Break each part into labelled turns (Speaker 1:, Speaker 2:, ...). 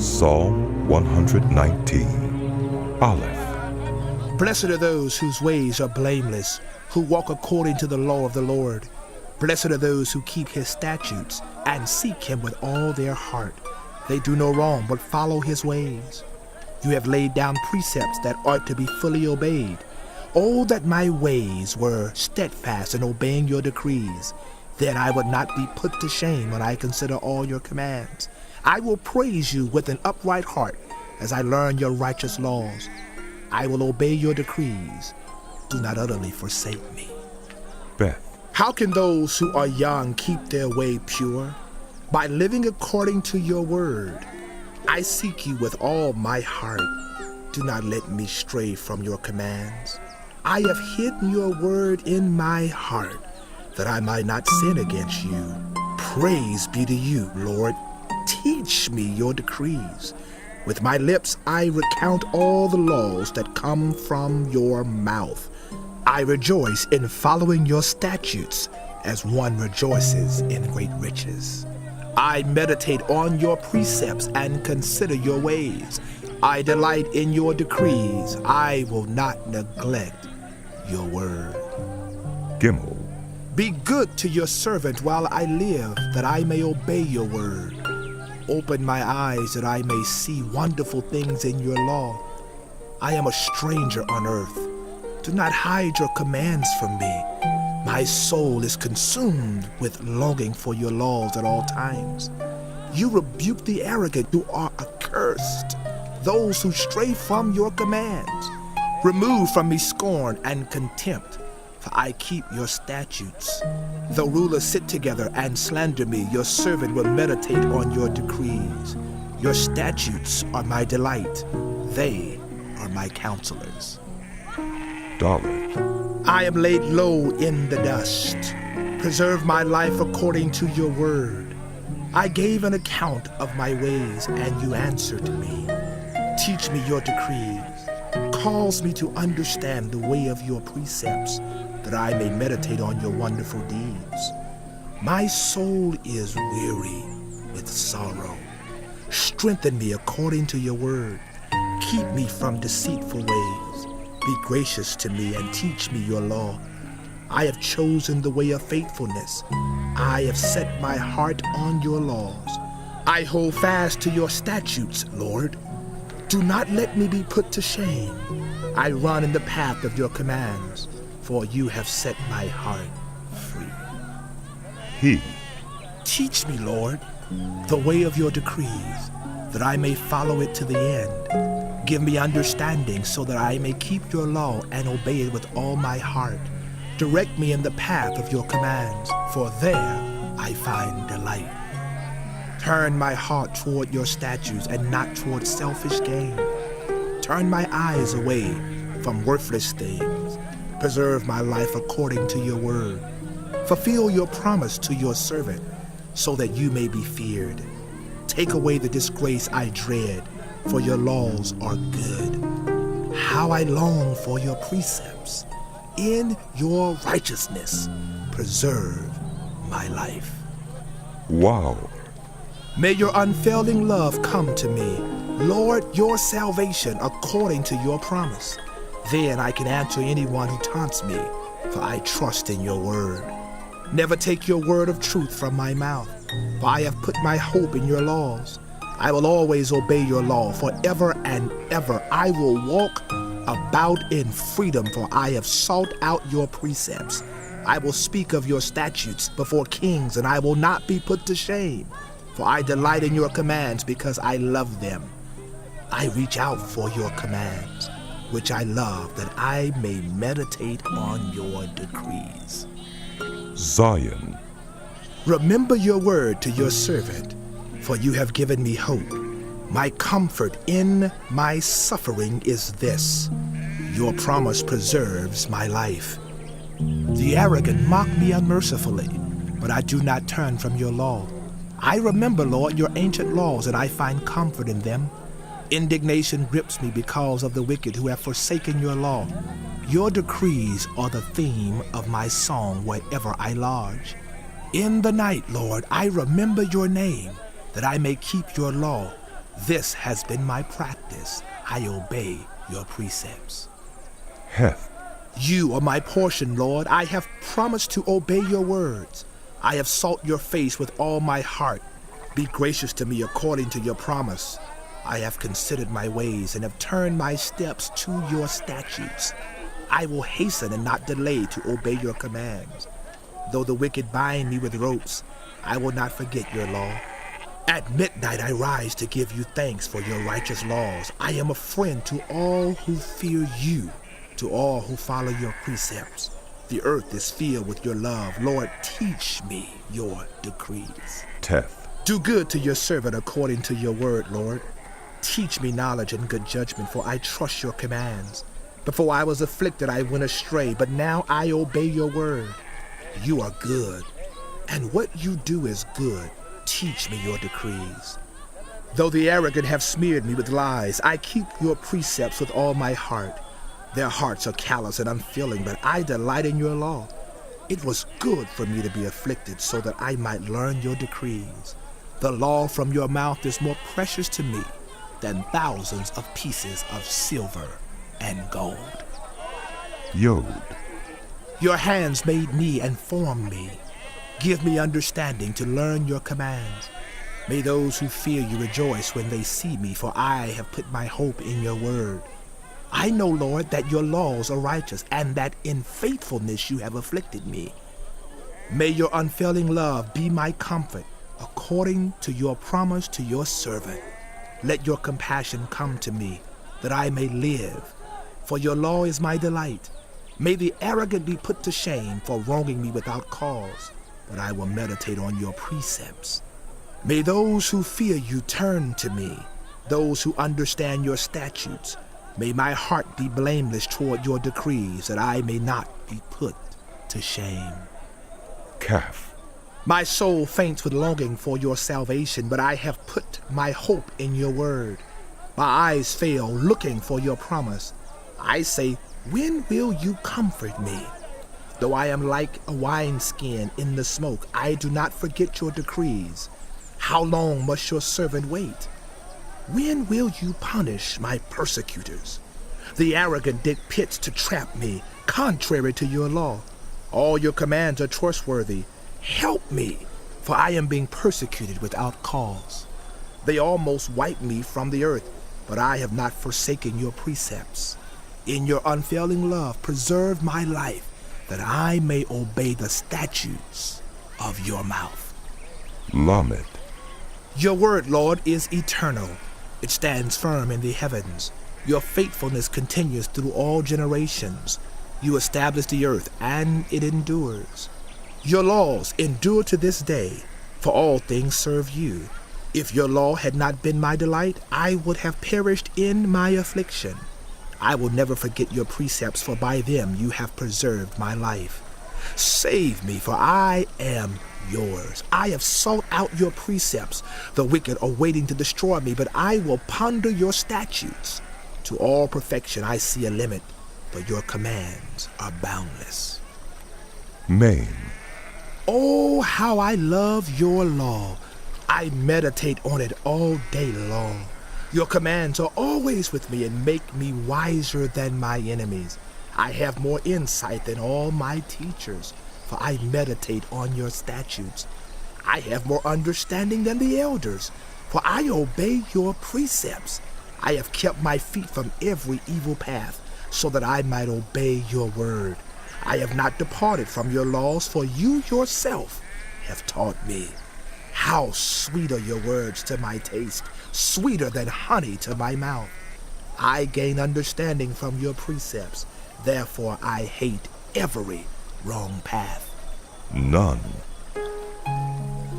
Speaker 1: Psalm 119, Aleph.
Speaker 2: Blessed are those whose ways are blameless, who walk according to the law of the Lord. Blessed are those who keep his statutes and seek him with all their heart. They do no wrong, but follow his ways. You have laid down precepts that ought to be fully obeyed. Oh, that my ways were steadfast in obeying your decrees. Then I would not be put to shame when I consider all your commands. I will praise you with an upright heart as I learn your righteous laws. I will obey your decrees. Do not utterly forsake me.
Speaker 1: Beth.
Speaker 2: How can those who are young keep their way pure? By living according to your word. I seek you with all my heart. Do not let me stray from your commands. I have hidden your word in my heart, that I might not sin against you. Praise be to you, Lord. Teach me your decrees. With my lips I recount all the laws that come from your mouth. I rejoice in following your statutes as one rejoices in great riches. I meditate on your precepts and consider your ways. I delight in your decrees. I will not neglect your word.
Speaker 1: Gimel.
Speaker 2: Be good to your servant while I live, that I may obey your word. Open my eyes that I may see wonderful things in your law. I am a stranger on earth. Do not hide your commands from me. My soul is consumed with longing for your laws at all times. You rebuke the arrogant who are accursed, those who stray from your commands. Remove from me scorn and contempt, for I keep your statutes. Though rulers sit together and slander me, your servant will meditate on your decrees. Your statutes are my delight. They are my counselors.
Speaker 1: Dalet.
Speaker 2: I am laid low in the dust. Preserve my life according to your word. I gave an account of my ways, and you answered me. Teach me your decrees. Cause me to understand the way of your precepts, that I may meditate on your wonderful deeds. My soul is weary with sorrow. Strengthen me according to your word. Keep me from deceitful ways. Be gracious to me and teach me your law. I have chosen the way of faithfulness. I have set my heart on your laws. I hold fast to your statutes, Lord. Do not let me be put to shame. I run in the path of your commands, for you have set my heart free.
Speaker 1: He.
Speaker 2: Teach me, Lord, the way of your decrees, that I may follow it to the end. Give me understanding so that I may keep your law and obey it with all my heart. Direct me in the path of your commands, for there I find delight. Turn my heart toward your statutes and not toward selfish gain. Turn my eyes away from worthless things. Preserve my life according to your word. Fulfill your promise to your servant, so that you may be feared. Take away the disgrace I dread, for your laws are good. How I long for your precepts. In your righteousness, preserve my life.
Speaker 1: Wow.
Speaker 2: May your unfailing love come to me, Lord, your salvation according to your promise. Then I can answer anyone who taunts me, for I trust in your word. Never take your word of truth from my mouth, for I have put my hope in your laws. I will always obey your law forever and ever. I will walk about in freedom, for I have sought out your precepts. I will speak of your statutes before kings, and I will not be put to shame, for I delight in your commands because I love them. I reach out for your commands, which I love, that I may meditate on your decrees.
Speaker 1: Zion.
Speaker 2: Remember your word to your servant, for you have given me hope. My comfort in my suffering is this: your promise preserves my life. The arrogant mock me unmercifully, but I do not turn from your law. I remember, Lord, your ancient laws, and I find comfort in them. Indignation grips me because of the wicked who have forsaken your law. Your decrees are the theme of my song wherever I lodge. In the night, Lord, I remember your name, that I may keep your law. This has been my practice. I obey your precepts.
Speaker 1: Heth,
Speaker 2: You are my portion, Lord. I have promised to obey your words. I have sought your face with all my heart. Be gracious to me according to your promise. I have considered my ways and have turned my steps to your statutes. I will hasten and not delay to obey your commands. Though the wicked bind me with ropes, I will not forget your law. At midnight I rise to give you thanks for your righteous laws. I am a friend to all who fear you, to all who follow your precepts. The earth is filled with your love. Lord, teach me your decrees.
Speaker 1: Teth,
Speaker 2: Do good to your servant according to your word, Lord. Teach me knowledge and good judgment, for I trust your commands. Before I was afflicted, I went astray, but now I obey your word. You are good, and what you do is good. Teach me your decrees. Though the arrogant have smeared me with lies, I keep your precepts with all my heart. Their hearts are callous and unfeeling, but I delight in your law. It was good for me to be afflicted so that I might learn your decrees. The law from your mouth is more precious to me than thousands of pieces of silver and gold.
Speaker 1: Yod,
Speaker 2: Your hands made me and formed me. Give me understanding to learn your commands. May those who fear you rejoice when they see me, for I have put my hope in your word. I know, Lord, that your laws are righteous, and that in faithfulness you have afflicted me. May your unfailing love be my comfort, according to your promise to your servant. Let your compassion come to me, that I may live, for your law is my delight. May the arrogant be put to shame for wronging me without cause, but I will meditate on your precepts. May those who fear you turn to me, those who understand your statutes. May my heart be blameless toward your decrees, that I may not be put to shame.
Speaker 1: Kaf,
Speaker 2: My soul faints with longing for your salvation, but I have put my hope in your word. My eyes fail looking for your promise. I say, when will you comfort me? Though I am like a wineskin in the smoke, I do not forget your decrees. How long must your servant wait? When will you punish my persecutors? The arrogant dig pits to trap me, contrary to your law. All your commands are trustworthy. Help me, for I am being persecuted without cause. They almost wipe me from the earth, but I have not forsaken your precepts. In your unfailing love, preserve my life, that I may obey the statutes of your mouth.
Speaker 1: Lamed,
Speaker 2: Your word, Lord, is eternal. It stands firm in the heavens. Your faithfulness continues through all generations. You establish the earth, and it endures. Your laws endure to this day, for all things serve you. If your law had not been my delight, I would have perished in my affliction. I will never forget your precepts, for by them you have preserved my life. Save me, for I am yours. I have sought out your precepts. The wicked are waiting to destroy me, but I will ponder your statutes. To all perfection I see a limit, but your commands are boundless.
Speaker 1: Main,
Speaker 2: Oh, how I love your law. I meditate on it all day long. Your commands are always with me and make me wiser than my enemies. I have more insight than all my teachers, for I meditate on your statutes. I have more understanding than the elders, for I obey your precepts. I have kept my feet from every evil path, so that I might obey your word. I have not departed from your laws, for you yourself have taught me. How sweet are your words to my taste, sweeter than honey to my mouth. I gain understanding from your precepts, therefore I hate every wrong path.
Speaker 1: Nun,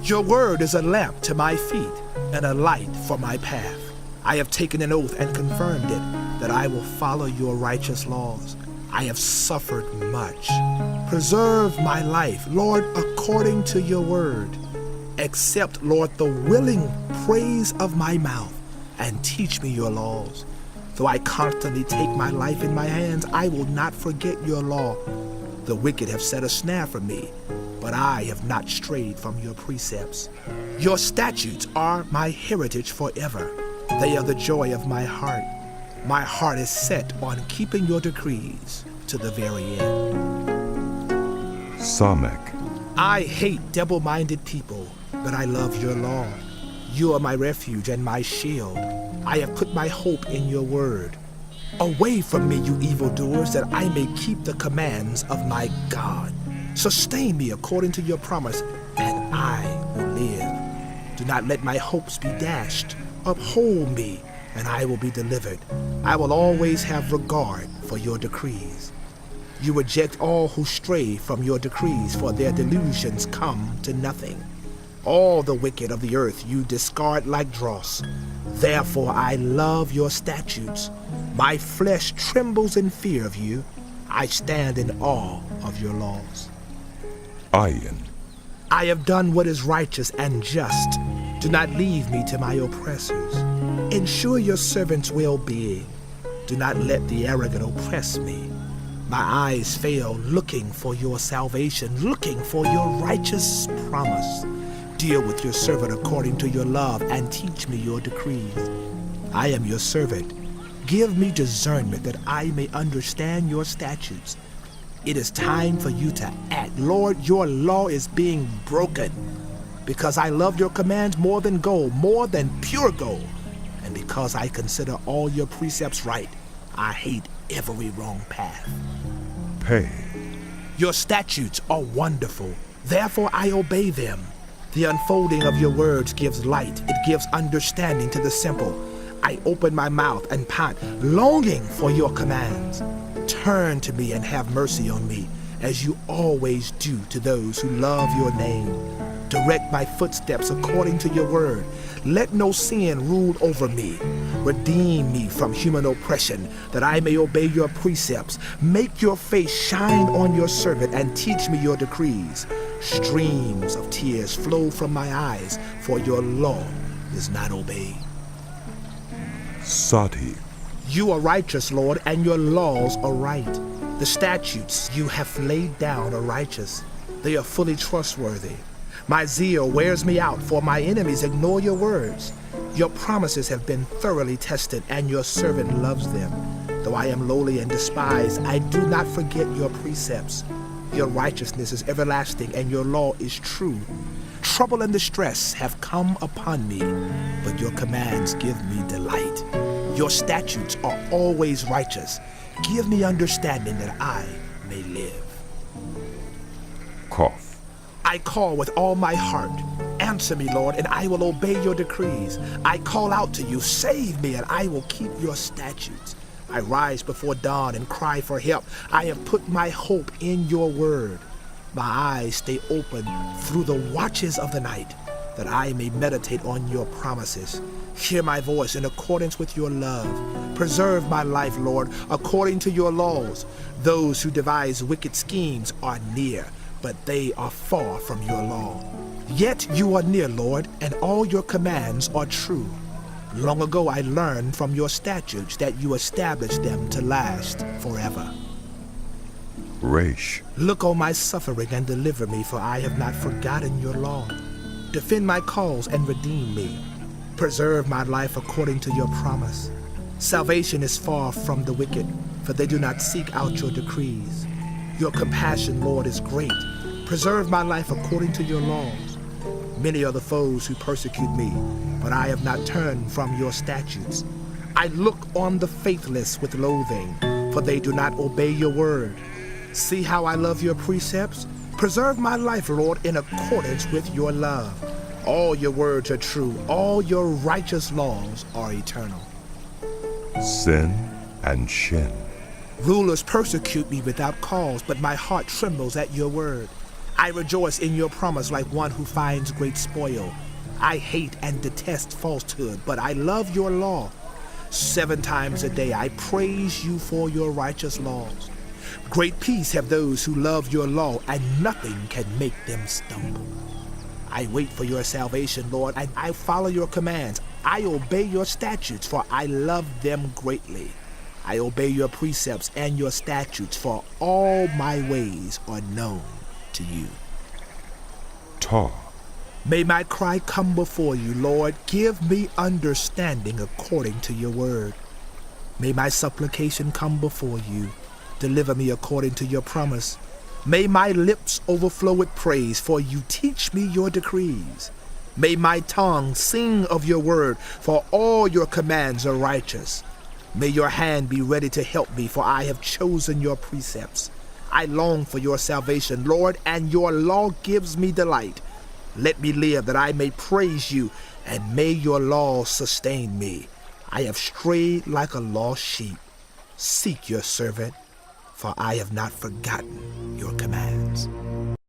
Speaker 2: Your word is a lamp to my feet and a light for my path. I have taken an oath and confirmed it, that I will follow your righteous laws. I have suffered much. Preserve my life, Lord, according to your word. Accept, Lord, the willing praise of my mouth, and teach me your laws. Though I constantly take my life in my hands, I will not forget your law. The wicked have set a snare for me, but I have not strayed from your precepts. Your statutes are my heritage forever. They are the joy of my heart. My heart is set on keeping your decrees to the very end.
Speaker 1: Samek.
Speaker 2: I hate double-minded people, but I love your law. You are my refuge and my shield. I have put my hope in your word. Away from me, you evildoers, that I may keep the commands of my God. Sustain me according to your promise, and I will live. Do not let my hopes be dashed. Uphold me, and I will be delivered. I will always have regard for your decrees. You reject all who stray from your decrees, for their delusions come to nothing. All the wicked of the earth you discard like dross. Therefore I love your statutes. My flesh trembles in fear of you. I stand in awe of your laws.
Speaker 1: Ayin.
Speaker 2: I have done what is righteous and just. Do not leave me to my oppressors. Ensure your servant's well-being. Do not let the arrogant oppress me. My eyes fail looking for your salvation, looking for your righteous promise. Deal with your servant according to your love and teach me your decrees. I am your servant. Give me discernment that I may understand your statutes. It is time for you to act. Lord, your law is being broken. Because I love your commands more than gold, more than pure gold. And because I consider all your precepts right, I hate every wrong path.
Speaker 1: Pei.
Speaker 2: Your statutes are wonderful. Therefore I obey them. The unfolding of your words gives light. It gives understanding to the simple. I open my mouth and pant, longing for your commands. Turn to me and have mercy on me, as you always do to those who love your name. Direct my footsteps according to your word. Let no sin rule over me. Redeem me from human oppression, that I may obey your precepts. Make your face shine on your servant and teach me your decrees. Streams of tears flow from my eyes, for your law is not obeyed.
Speaker 1: Sati.
Speaker 2: You are righteous, Lord, and your laws are right. The statutes you have laid down are righteous. They are fully trustworthy. My zeal wears me out, for my enemies ignore your words. Your promises have been thoroughly tested, and your servant loves them. Though I am lowly and despised, I do not forget your precepts. Your righteousness is everlasting, and your law is true. Trouble and distress have come upon me, but your commands give me delight. Your statutes are always righteous. Give me understanding that I may live.
Speaker 1: Koth.
Speaker 2: I call with all my heart. Answer me, Lord, and I will obey your decrees. I call out to you, save me, and I will keep your statutes. I rise before dawn and cry for help. I have put my hope in your word. My eyes stay open through the watches of the night, that I may meditate on your promises. Hear my voice in accordance with your love. Preserve my life, Lord, according to your laws. Those who devise wicked schemes are near, but they are far from your law. Yet you are near, Lord, and all your commands are true. Long ago I learned from your statutes that you established them to last forever.
Speaker 1: Resh.
Speaker 2: Look on my suffering and deliver me, for I have not forgotten your law. Defend my cause and redeem me. Preserve my life according to your promise. Salvation is far from the wicked, for they do not seek out your decrees. Your compassion, Lord, is great. Preserve my life according to your laws. Many are the foes who persecute me, but I have not turned from your statutes. I look on the faithless with loathing, for they do not obey your word. See how I love your precepts? Preserve my life, Lord, in accordance with your love. All your words are true. All your righteous laws are eternal.
Speaker 1: Sin and Shin.
Speaker 2: Rulers persecute me without cause, but my heart trembles at your word. I rejoice in your promise like one who finds great spoil. I hate and detest falsehood, but I love your law. 7 times a day I praise you for your righteous laws. Great peace have those who love your law, and nothing can make them stumble. I wait for your salvation, Lord, and I follow your commands. I obey your statutes, for I love them greatly. I obey your precepts and your statutes, for all my ways are known to you.
Speaker 1: Ta.
Speaker 2: May my cry come before you, Lord. Give me understanding according to your word. May my supplication come before you. Deliver me according to your promise. May my lips overflow with praise, for you teach me your decrees. May my tongue sing of your word, for all your commands are righteous. May your hand be ready to help me, for I have chosen your precepts. I long for your salvation, Lord, and your law gives me delight. Let me live that I may praise you, and may your law sustain me. I have strayed like a lost sheep. Seek your servant, for I have not forgotten your commands.